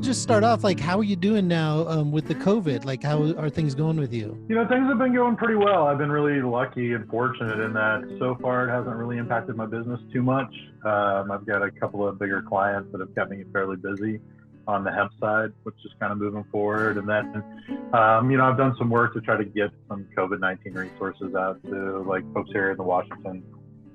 just start off, like, how are you doing now with the COVID? Like, how are things going with you? Things have been going pretty well. I've been really lucky and fortunate in that so far it hasn't really impacted my business too much. I've got a couple of bigger clients that have kept me fairly busy on the hemp side, which is kind of moving forward. And then, I've done some work to try to get some COVID-19 resources out to like folks here in the Washington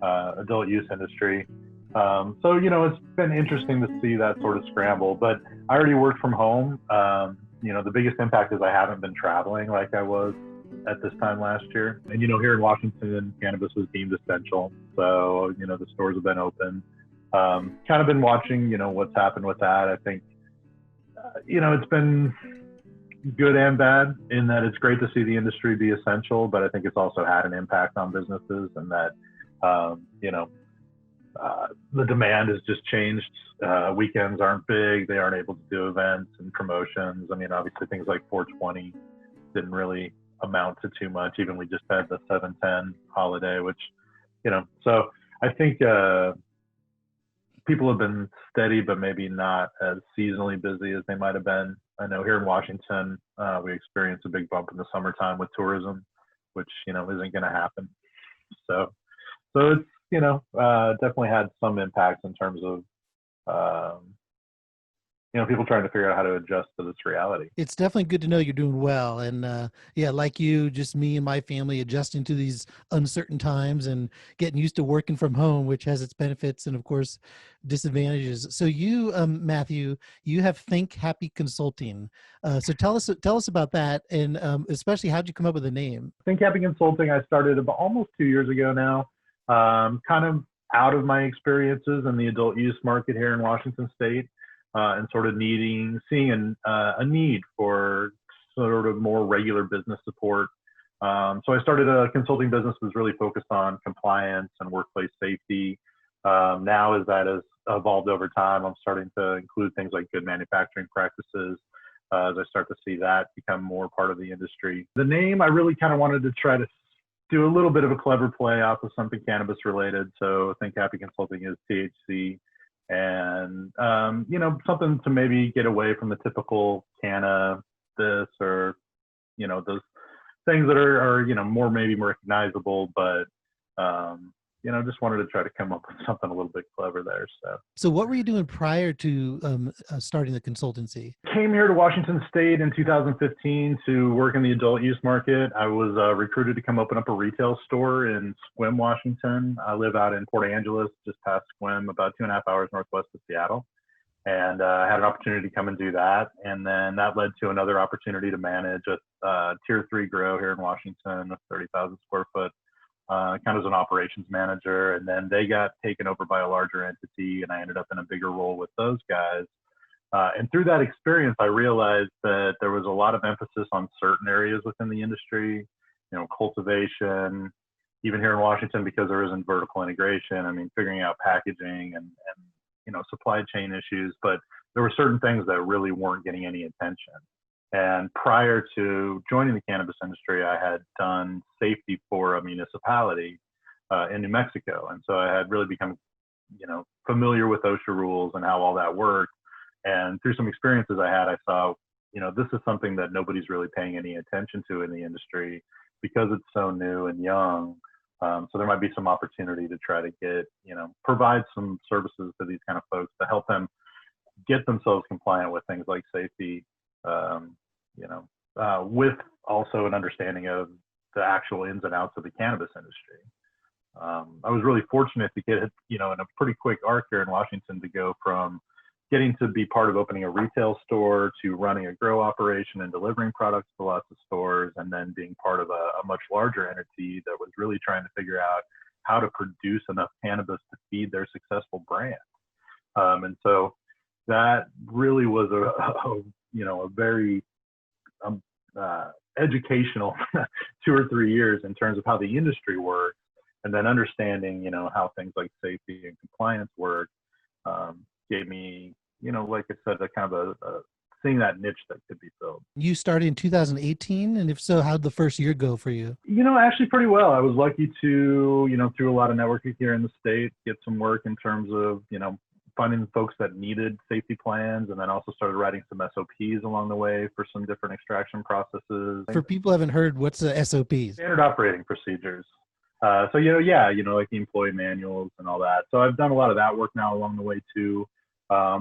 adult use industry. It's been interesting to see that sort of scramble, but I already worked from home. The biggest impact is I haven't been traveling like I was at this time last year. And, here in Washington, cannabis was deemed essential. So, the stores have been open. Kind of been watching, what's happened with that. I think, it's been good and bad in that it's great to see the industry be essential, but I think it's also had an impact on businesses and that, the demand has just changed. Weekends aren't big. They aren't able to do events and promotions. I mean, obviously things like 420 didn't really amount to too much. Even we just had the 710 holiday, which, so I think people have been steady, but maybe not as seasonally busy as they might have been. I know here in Washington, we experienced a big bump in the summertime with tourism, which, isn't going to happen. So it's, definitely had some impacts in terms of, people trying to figure out how to adjust to this reality. It's definitely good to know you're doing well. And like you, just me and my family adjusting to these uncertain times and getting used to working from home, which has its benefits and, of course, disadvantages. So you, Matthew, you have Think Happy Consulting. So tell us about that, and especially how'd you come up with the name? Think Happy Consulting, I started about almost 2 years ago now, kind of out of my experiences in the adult use market here in Washington State. And sort of seeing a need for sort of more regular business support. So I started a consulting business that was really focused on compliance and workplace safety. Now as that has evolved over time, I'm starting to include things like good manufacturing practices as I start to see that become more part of the industry. The name, I really kind of wanted to try to do a little bit of a clever play off of something cannabis related. So Think Happy Consulting is THC. And, something to maybe get away from the typical cannabis or, those things that are maybe more recognizable, but, just wanted to try to come up with something a little bit clever there. So what were you doing prior to starting the consultancy? Came here to Washington State in 2015 to work in the adult use market. I was recruited to come open up a retail store in Sequim, Washington. I live out in Port Angeles, just past Sequim, about 2.5 hours northwest of Seattle. And I had an opportunity to come and do that. And then that led to another opportunity to manage a tier 3 grow here in Washington, a 30,000 square foot, kind of as an operations manager. And then they got taken over by a larger entity, and I ended up in a bigger role with those guys. And through that experience, I realized that there was a lot of emphasis on certain areas within the industry, cultivation, even here in Washington, because there isn't vertical integration. I mean, figuring out packaging and supply chain issues, but there were certain things that really weren't getting any attention. And prior to joining the cannabis industry, I had done safety for a municipality in New Mexico. And so I had really become, familiar with OSHA rules and how all that worked. And through some experiences I had, I saw, this is something that nobody's really paying any attention to in the industry because it's so new and young. So there might be some opportunity to try to get, provide some services to these kind of folks to help them get themselves compliant with things like safety, with also an understanding of the actual ins and outs of the cannabis industry. I was really fortunate to get, in a pretty quick arc here in Washington to go from getting to be part of opening a retail store to running a grow operation and delivering products to lots of stores, and then being part of a much larger entity that was really trying to figure out how to produce enough cannabis to feed their successful brand. And so that really was a very educational 2 or 3 years in terms of how the industry works, and then understanding, how things like safety and compliance work, gave me, like I said, a kind of a seeing that niche that could be filled. You started in 2018, and if so, how'd the first year go for you? Actually pretty well. I was lucky to, through a lot of networking here in the state, get some work in terms of, finding folks that needed safety plans, and then also started writing some SOPs along the way for some different extraction processes. For people who haven't heard, what's the SOPs? Standard operating procedures. So, like the employee manuals and all that. So I've done a lot of that work now along the way too,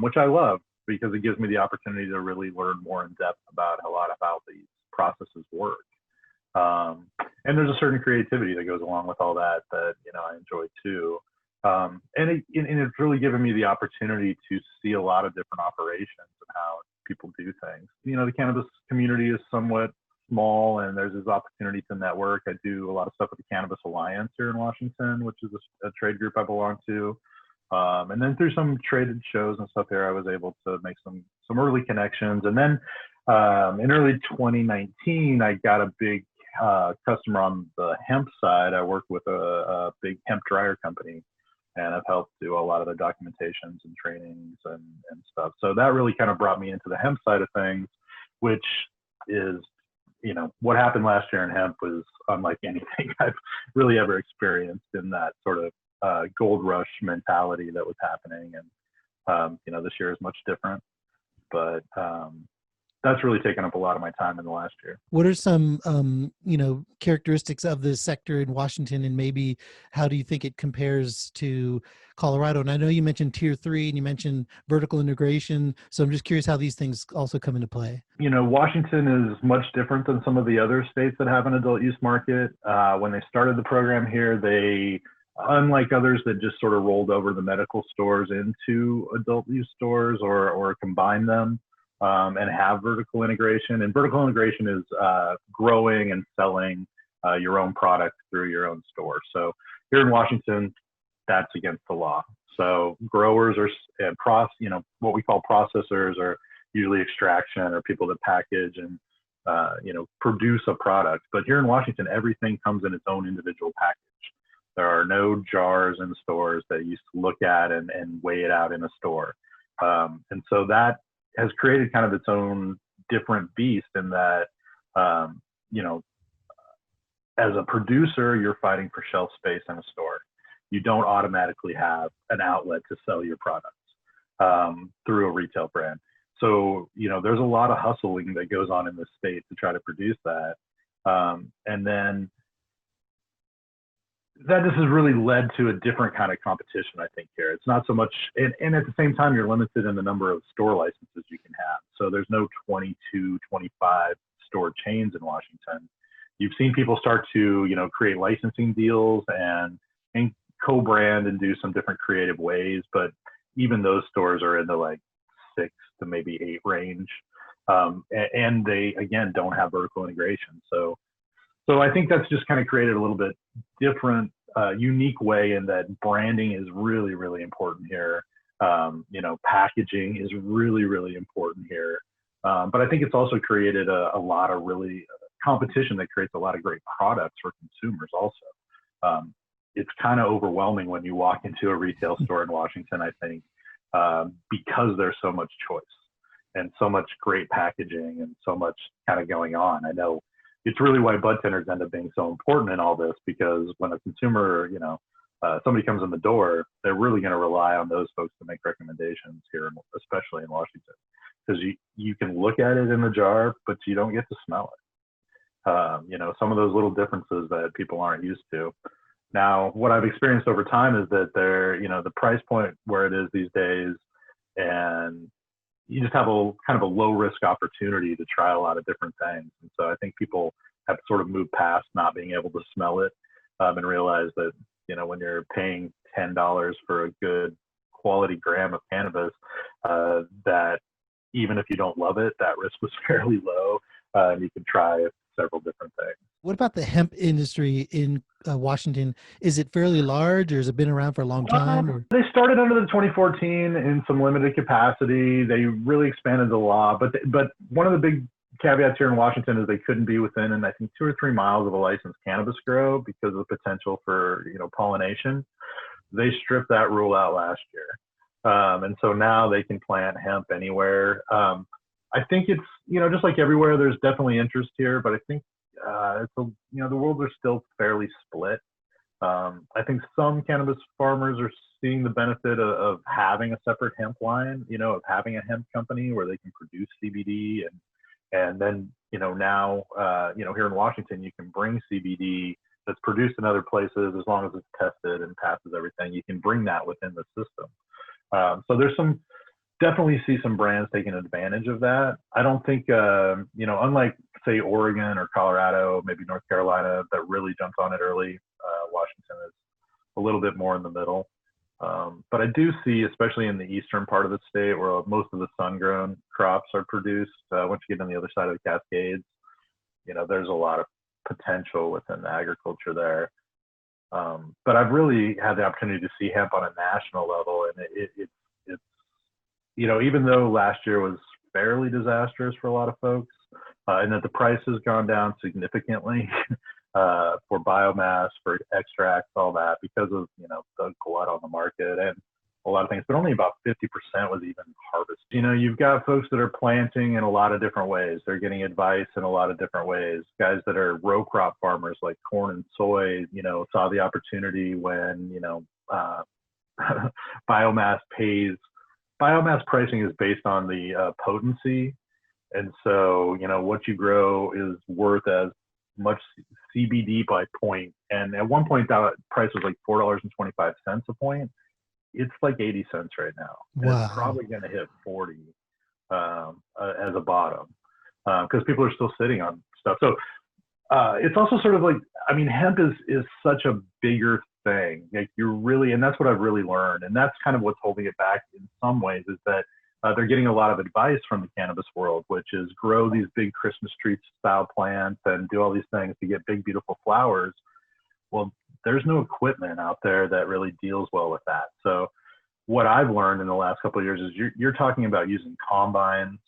which I love because it gives me the opportunity to really learn more in depth about a lot of how these processes work. And there's a certain creativity that goes along with all that I enjoy too. And it's really given me the opportunity to see a lot of different operations and how people do things. The cannabis community is somewhat small, and there's this opportunity to network. I do a lot of stuff with the Cannabis Alliance here in Washington, which is a trade group I belong to. And then through some traded shows and stuff there, I was able to make some early connections. And then in early 2019, I got a big customer on the hemp side. I worked with a big hemp dryer company, and I've helped do a lot of the documentations and trainings and stuff. So that really kind of brought me into the hemp side of things, which is, what happened last year in hemp was unlike anything I've really ever experienced in that sort of gold rush mentality that was happening. And, this year is much different, but that's really taken up a lot of my time in the last year. What are some, characteristics of the sector in Washington, and maybe how do you think it compares to Colorado? And I know you mentioned Tier 3 and you mentioned vertical integration. So I'm just curious how these things also come into play. Washington is much different than some of the other states that have an adult use market. When they started the program here, they, unlike others that just sort of rolled over the medical stores into adult use stores or combined them, and have vertical integration. And vertical integration is growing and selling your own product through your own store. So here in Washington, that's against the law. So growers and what we call processors are usually extraction or people that package and produce a product. But here in Washington, everything comes in its own individual package. There are no jars in stores that you used to look at and weigh it out in a store. And so that has created kind of its own different beast in that, as a producer, you're fighting for shelf space in a store. You don't automatically have an outlet to sell your products through a retail brand. So, there's a lot of hustling that goes on in the state to try to produce that. And then that just has really led to a different kind of competition, I think, here. It's not so much, and at the same time, you're limited in the number of store licenses you can have. So there's no 22, 25 store chains in Washington. You've seen people start to, create licensing deals and co-brand and do some different creative ways, but even those stores are in the like 6 to maybe 8 range. And they, again, don't have vertical integration. So I think that's just kind of created a little bit different, unique way in that branding is really, really important here. Packaging is really, really important here. But I think it's also created a lot of really competition that creates a lot of great products for consumers also. It's kind of overwhelming when you walk into a retail store in Washington, I think, because there's so much choice and so much great packaging and so much kind of going on. I know it's really why bud tenders end up being so important in all this, because when a consumer, somebody comes in the door, they're really going to rely on those folks to make recommendations here, especially in Washington, because you can look at it in the jar, but you don't get to smell it. Some of those little differences that people aren't used to. Now, what I've experienced over time is that the price point where it is these days, and you just have a kind of a low risk opportunity to try a lot of different things. And so I think people have sort of moved past not being able to smell it, and realize that, when you're paying $10 for a good quality gram of cannabis, that even if you don't love it, that risk was fairly low, and you can try several different things. What about the hemp industry in Washington? Is it fairly large, or has it been around for a long time? They started under the 2014 in some limited capacity. They really expanded the law, but one of the big caveats here in Washington is they couldn't be within, I think, 2 or 3 miles of a licensed cannabis grow because of the potential for pollination. They stripped that rule out last year, and so now they can plant hemp anywhere. I think it's just like everywhere, there's definitely interest here, but I think the world is still fairly split. I think some cannabis farmers are seeing the benefit of having a separate hemp line, of having a hemp company where they can produce CBD and then, now, here in Washington, you can bring CBD that's produced in other places as long as it's tested and passes everything. You can bring that within the system. So there's definitely see some brands taking advantage of that. I don't think, unlike say Oregon or Colorado, maybe North Carolina, that really jumped on it early. Washington is a little bit more in the middle. But I do see, especially in the eastern part of the state where most of the sun-grown crops are produced, once you get on the other side of the Cascades, there's a lot of potential within the agriculture there. But I've really had the opportunity to see hemp on a national level, and it's even though last year was fairly disastrous for a lot of folks, and that the price has gone down significantly for biomass, for extracts, all that, because of the glut on the market and a lot of things, but only about 50% was even harvested. You've got folks that are planting in a lot of different ways. They're getting advice in a lot of different ways. Guys that are row crop farmers like corn and soy, saw the opportunity when, biomass pricing is based on the potency. And so, what you grow is worth as much CBD by point. And at one point, that price was like $4.25 a point. It's like 80 cents right now. Wow. It's probably going to hit 40 as a bottom because people are still sitting on stuff. So it's also sort of like, hemp is such a bigger thing. Like and that's what I've really learned. And that's kind of what's holding it back in some ways, is that they're getting a lot of advice from the cannabis world, which is grow these big Christmas tree style plants and do all these things to get big, beautiful flowers. Well, there's no equipment out there that really deals well with that. So what I've learned in the last couple of years is you're talking about using combines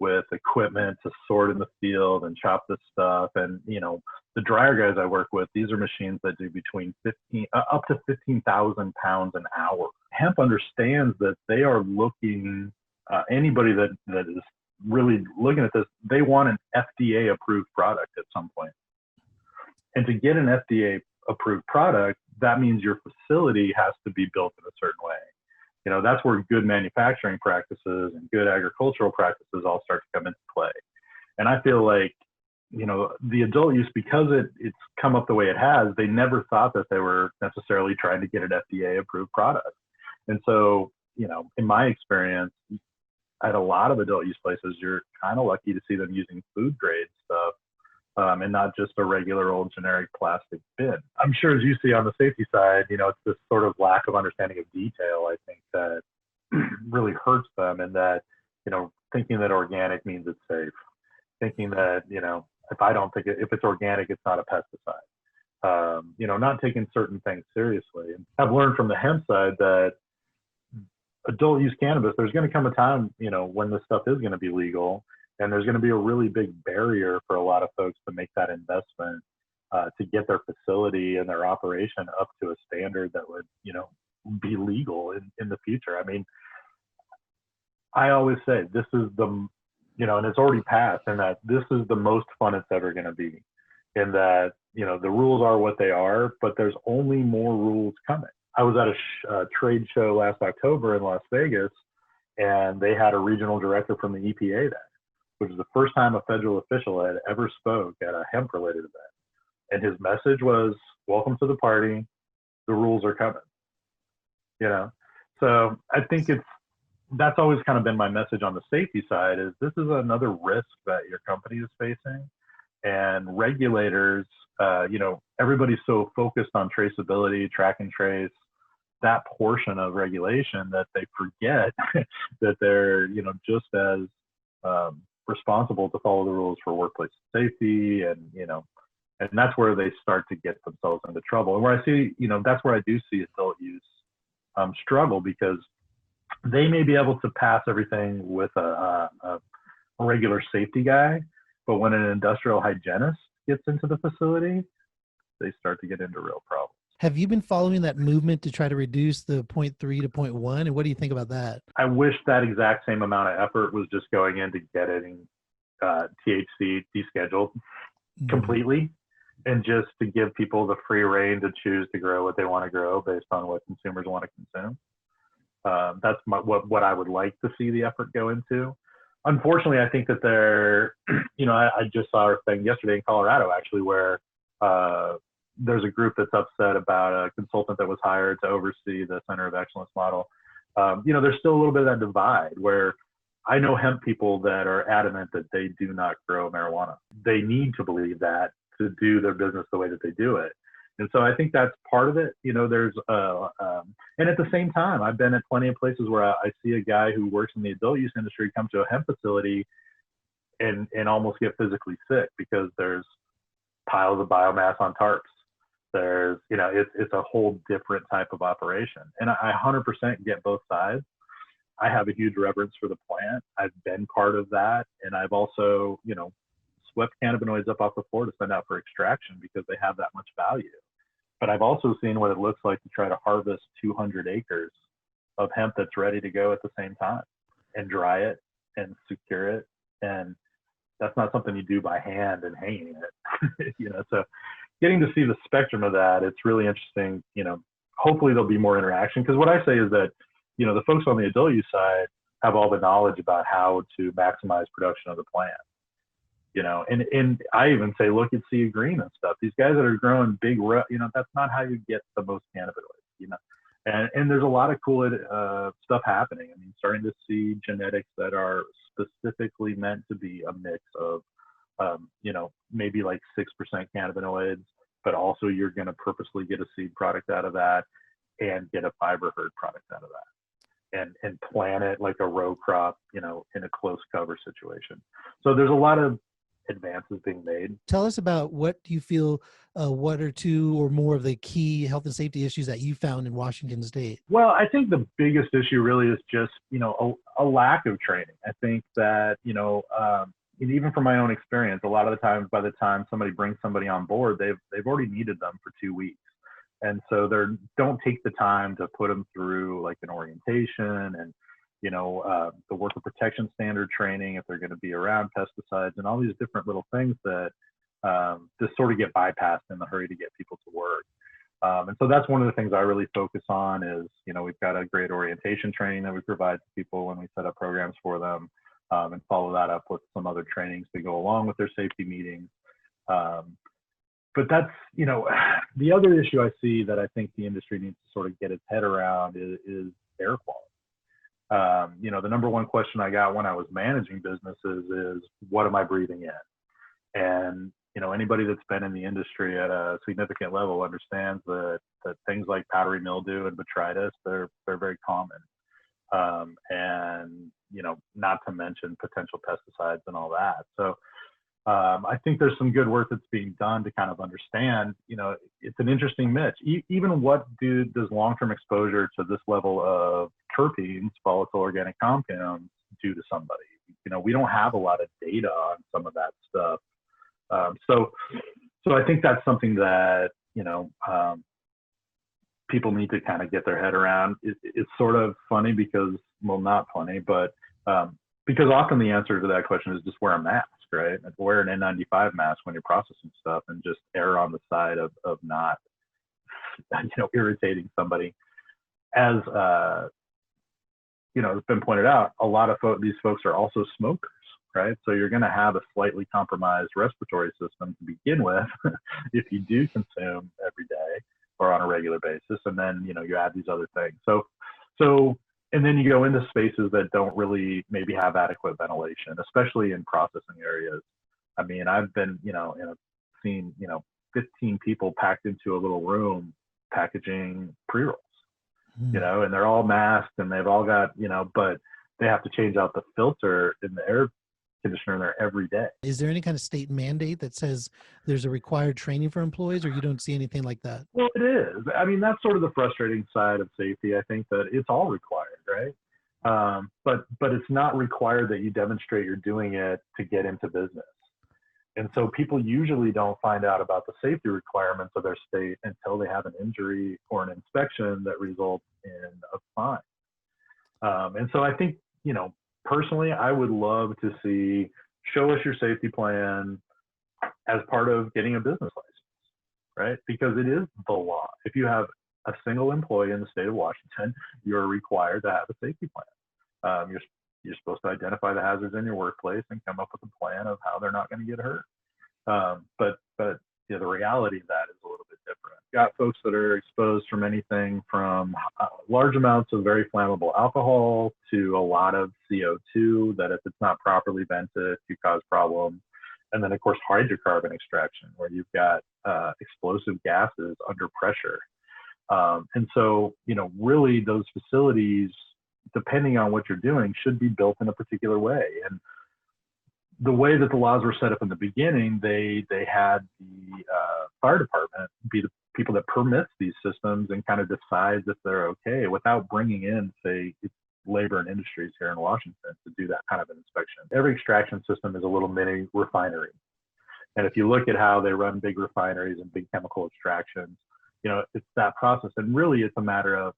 with equipment to sort in the field and chop this stuff. And, the dryer guys I work with, these are machines that do between up to 15,000 pounds an hour. Hemp understands that they are looking, anybody that is really looking at this, they want an FDA approved product at some point. And to get an FDA approved product, that means your facility has to be built in a certain way. That's where good manufacturing practices and good agricultural practices all start to come into play. And I feel like, the adult use, because it's come up the way it has, they never thought that they were necessarily trying to get an FDA approved product. And so, in my experience, at a lot of adult use places, you're kind of lucky to see them using food grade stuff. And not just a regular old generic plastic bin. I'm sure, as you see on the safety side, it's this sort of lack of understanding of detail, I think, that really hurts them, and that, thinking that organic means it's safe, thinking that, if it's organic, it's not a pesticide, not taking certain things seriously. And I've learned from the hemp side that adult use cannabis, there's going to come a time, when this stuff is going to be legal. And there's going to be a really big barrier for a lot of folks to make that investment to get their facility and their operation up to a standard that would, be legal in the future. I always say this is and it's already passed, and that this is the most fun it's ever going to be. And that, the rules are what they are, but there's only more rules coming. I was at a trade show last October in Las Vegas, and they had a regional director from the EPA there, which is the first time a federal official had ever spoke at a hemp-related event. And his message was, welcome to the party, the rules are coming. So I think that's always kind of been my message on the safety side, is this is another risk that your company is facing. And regulators, everybody's so focused on traceability, track and trace, that portion of regulation, that they forget that they're, just as responsible to follow the rules for workplace safety, and and that's where they start to get themselves into trouble. And where I see, that's where I do see adult use struggle, because they may be able to pass everything with a regular safety guy, but when an industrial hygienist gets into the facility, they start to get into real problems. Have you been following that movement to try to reduce the 0.3 to 0.1? And what do you think about that? I wish that exact same amount of effort was just going into getting THC descheduled completely. and just to give people the free reign to choose to grow what they want to grow based on what consumers want to consume. That's what I would like to see the effort go into. Unfortunately, I think that I just saw a thing yesterday in Colorado, actually, where there's a group that's upset about a consultant that was hired to oversee the Center of Excellence model. There's still a little bit of that divide where I know hemp people that are adamant that they do not grow marijuana. They need to believe that to do their business the way that they do it. And so I think that's part of it. There's, and at the same time, I've been at plenty of places where I see a guy who works in the adult use industry come to a hemp facility and almost get physically sick because there's piles of biomass on tarps. There's, it's a whole different type of operation. And I 100% get both sides. I have a huge reverence for the plant. I've been part of that. And I've also, swept cannabinoids up off the floor to send out for extraction because they have that much value. But I've also seen what it looks like to try to harvest 200 acres of hemp that's ready to go at the same time and dry it and secure it. And that's not something you do by hand and hanging it, so getting to see the spectrum of that, it's really interesting. Hopefully there'll be more interaction, because what I say is that, the folks on the adult use side have all the knowledge about how to maximize production of the plant. And I even say, look at Sea Green and stuff. These guys that are growing big, that's not how you get the most cannabinoids, and there's a lot of cool stuff happening. I mean, starting to see genetics that are specifically meant to be a mix of, maybe like 6% cannabinoids, but also you're going to purposely get a seed product out of that and get a fiber herd product out of that. And plant it like a row crop, in a close cover situation. So there's a lot of advances being made. Tell us about what do you feel, what are two or more of the key health and safety issues that you found in Washington State? Well, I think the biggest issue really is just, a lack of training. I think that, and even from my own experience, a lot of the times by the time somebody brings somebody on board, they've already needed them for 2 weeks. And so they don't take the time to put them through like an orientation and, the worker protection standard training if they're going to be around pesticides and all these different little things that just sort of get bypassed in the hurry to get people to work. And so that's one of the things I really focus on is, we've got a great orientation training that we provide to people when we set up programs for them, and follow that up with some other trainings to go along with their safety meetings. But that's, the other issue I see that I think the industry needs to sort of get its head around is air quality. The number one question I got when I was managing businesses is, what am I breathing in? And, anybody that's been in the industry at a significant level understands that things like powdery mildew and botrytis, they're very common. And, not to mention potential pesticides and all that. So I think there's some good work that's being done to kind of understand, it's an interesting mix. Even what does long-term exposure to this level of terpenes, volatile organic compounds, do to somebody? We don't have a lot of data on some of that stuff. So I think that's something that, people need to kind of get their head around. It's sort of funny because, well, not funny, but because often the answer to that question is just wear a mask, right? And wear an N95 mask when you're processing stuff and just err on the side of not, irritating somebody. As, it's been pointed out, a lot of these folks are also smokers, right? So you're going to have a slightly compromised respiratory system to begin with if you do consume every day or on a regular basis. And then, you add these other things. So, and then you go into spaces that don't really maybe have adequate ventilation, especially in processing areas. I mean, I've been, seen, 15 people packed into a little room packaging pre-rolls, and they're all masked and they've all got, but they have to change out the filter in the air conditioner in there every day. Is there any kind of state mandate that says there's a required training for employees, or you don't see anything like that? Well, it is. I mean, that's sort of the frustrating side of safety. I think that it's all required, right? But it's not required that you demonstrate you're doing it to get into business. And so people usually don't find out about the safety requirements of their state until they have an injury or an inspection that results in a fine. And so I think, personally, I would love to see, show us your safety plan as part of getting a business license. right? Because it is the law. If you have a single employee in the state of Washington, you're required to have a safety plan. You're supposed to identify the hazards in your workplace and come up with a plan of how they're not going to get hurt. But yeah, the reality of that is a little bit different. You've got folks that are exposed from anything from large amounts of very flammable alcohol to a lot of CO2 that if it's not properly vented could cause problems. And then of course hydrocarbon extraction, where you've got explosive gases under pressure. And so, really those facilities, depending on what you're doing, should be built in a particular way. And the way that the laws were set up in the beginning, they had the fire department be the people that permits these systems and kind of decides if they're okay without bringing in, say, labor and industries here in Washington to do that kind of an inspection. Every extraction system is a little mini refinery. And if you look at how they run big refineries and big chemical extractions, it's that process. And really it's a matter of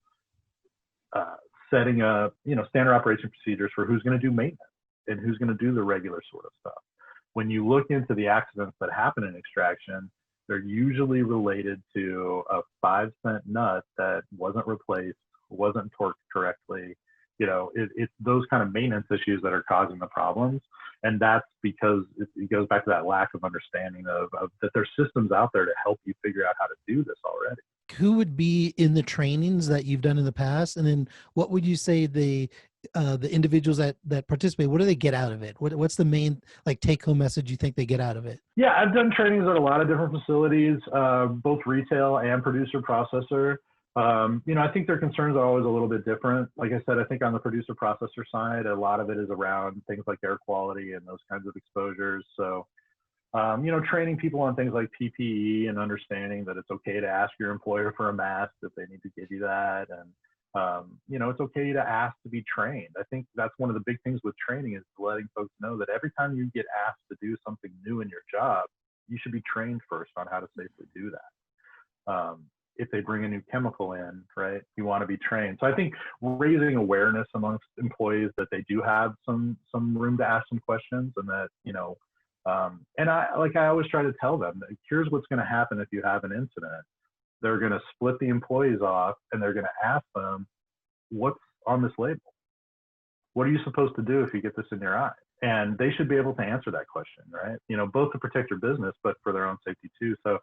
setting up, standard operation procedures for who's going to do maintenance and who's going to do the regular sort of stuff. When you look into the accidents that happen in extraction, they're usually related to a 5-cent nut that wasn't replaced, wasn't torqued correctly. It's those kind of maintenance issues that are causing the problems. And that's because it goes back to that lack of understanding of that there's systems out there to help you figure out how to do this already. Who would be in the trainings that you've done in the past? And then what would you say the individuals that participate, what do they get out of it? What's the main take home message you think they get out of it? Yeah, I've done trainings at a lot of different facilities, both retail and producer processor. I think their concerns are always a little bit different. Like I said, I think on the producer processor side, a lot of it is around things like air quality and those kinds of exposures. So, training people on things like PPE and understanding that it's okay to ask your employer for a mask if they need to give you that. And, it's okay to ask to be trained. I think that's one of the big things with training is letting folks know that every time you get asked to do something new in your job, you should be trained first on how to safely do that. If they bring a new chemical in, right, you want to be trained. So I think raising awareness amongst employees that they do have some room to ask some questions, and that, and I always try to tell them, here's what's going to happen if you have an incident. They're going to split the employees off and they're going to ask them, what's on this label? What are you supposed to do if you get this in your eye? And they should be able to answer that question, right? Both to protect your business, but for their own safety too. So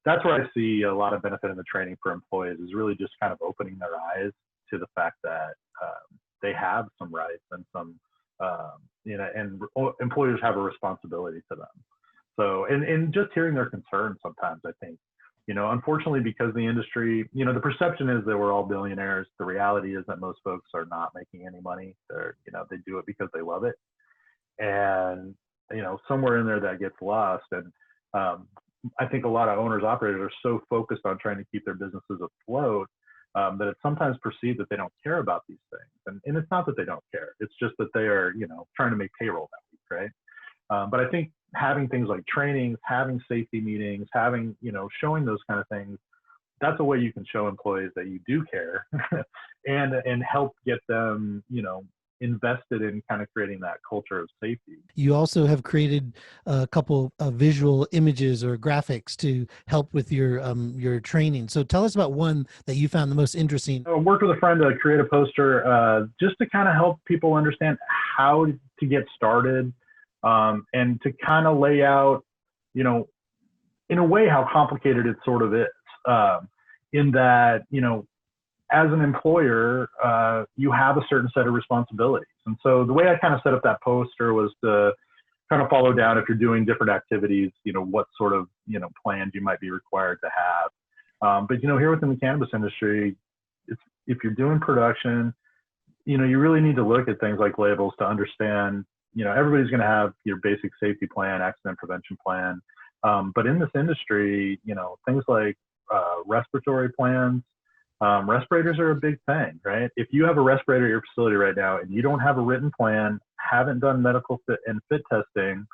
that's where I see a lot of benefit in the training for employees, is really just kind of opening their eyes to the fact that they have some rights and some, and employers have a responsibility to them. So, and just hearing their concerns sometimes, I think, unfortunately, because the industry, the perception is that we're all billionaires. The reality is that most folks are not making any money. They're, they do it because they love it. And, somewhere in there that gets lost. And I think a lot of owners, operators are so focused on trying to keep their businesses afloat that it's sometimes perceived that they don't care about these things. And it's not that they don't care. It's just that they are, trying to make payroll that week, right? But I think having things like trainings, having safety meetings, having, showing those kind of things, that's a way you can show employees that you do care and help get them, invested in kind of creating that culture of safety. You also have created a couple of visual images or graphics to help with your training. So tell us about one that you found the most interesting. I worked with a friend to create a poster just to kind of help people understand how to get started and to kind of lay out, in a way how complicated it sort of is, in that, as an employer, you have a certain set of responsibilities. And so the way I kind of set up that poster was to kind of follow down, if you're doing different activities, what sort of, plans you might be required to have. But, here within the cannabis industry, if you're doing production, you really need to look at things like labels to understand, everybody's going to have your basic safety plan, accident prevention plan. But in this industry, things like respiratory plans, respirators are a big thing, right? If you have a respirator at your facility right now and you don't have a written plan, haven't done medical fit and fit testing,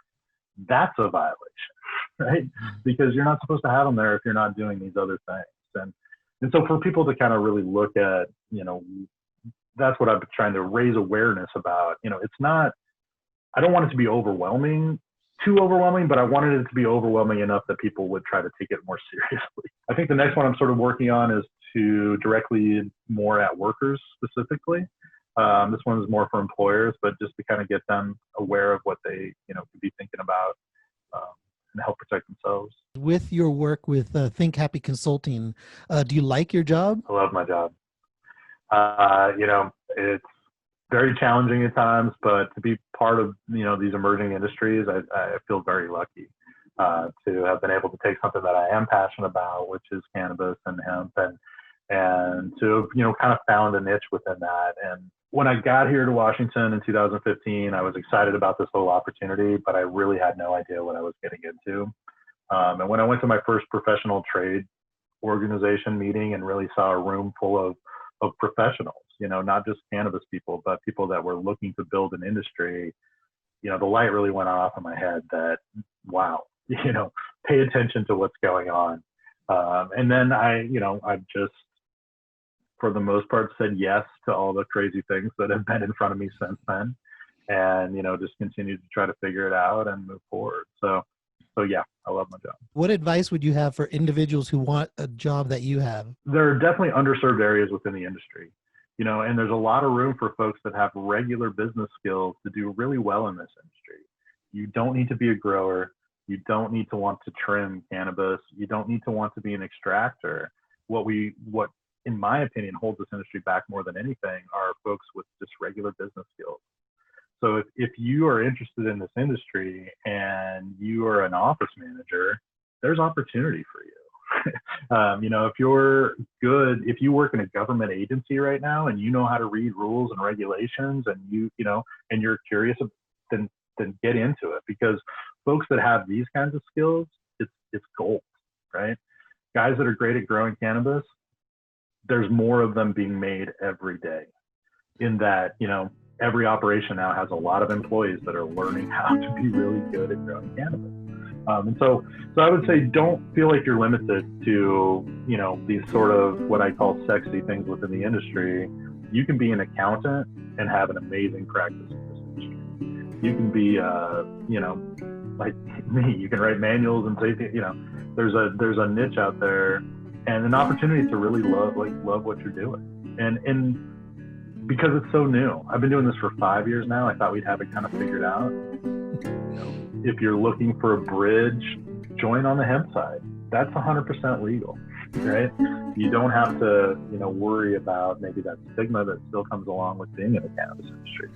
that's a violation, right? Because you're not supposed to have them there if you're not doing these other things. And so for people to kind of really look at, that's what I've been trying to raise awareness about. It's not, I don't want it to be overwhelming, too overwhelming, but I wanted it to be overwhelming enough that people would try to take it more seriously. I think the next one I'm sort of working on is to directly more at workers specifically. This one is more for employers, but just to kind of get them aware of what they, could be thinking about and help protect themselves. With your work with Think Happy Consulting, do you like your job? I love my job. It's very challenging at times, but to be part of, these emerging industries, I feel very lucky to have been able to take something that I am passionate about, which is cannabis and hemp, and to, kind of found a niche within that. And when I got here to Washington in 2015, I was excited about this whole opportunity, but I really had no idea what I was getting into. And when I went to my first professional trade organization meeting and really saw a room full of professionals, not just cannabis people, but people that were looking to build an industry, the light really went off in my head that, wow, pay attention to what's going on. And then I've just, for the most part, said yes to all the crazy things that have been in front of me since then. And, just continued to try to figure it out and move forward. So yeah, I love my job. What advice would you have for individuals who want a job that you have? There are definitely underserved areas within the industry, and there's a lot of room for folks that have regular business skills to do really well in this industry. You don't need to be a grower. You don't need to want to trim cannabis. You don't need to want to be an extractor. What in my opinion holds this industry back more than anything are folks with just regular business skills. So if you are interested in this industry and you are an office manager, there's opportunity for you. If you're good, if you work in a government agency right now and you know how to read rules and regulations and and you're curious, then get into it, because folks that have these kinds of skills, it's gold, right? Guys that are great at growing cannabis, there's more of them being made every day, in that, every operation now has a lot of employees that are learning how to be really good at growing cannabis. And so I would say, don't feel like you're limited to, these sort of what I call sexy things within the industry. You can be an accountant and have an amazing practice in this industry. You can be, like me, you can write manuals and safety, there's a niche out there and an opportunity to really love what you're doing. And because it's so new. I've been doing this for 5 years now. I thought we'd have it kind of figured out. If you're looking for a bridge, join on the hemp side. That's 100% legal, right? You don't have to, worry about maybe that stigma that still comes along with being in the cannabis industry.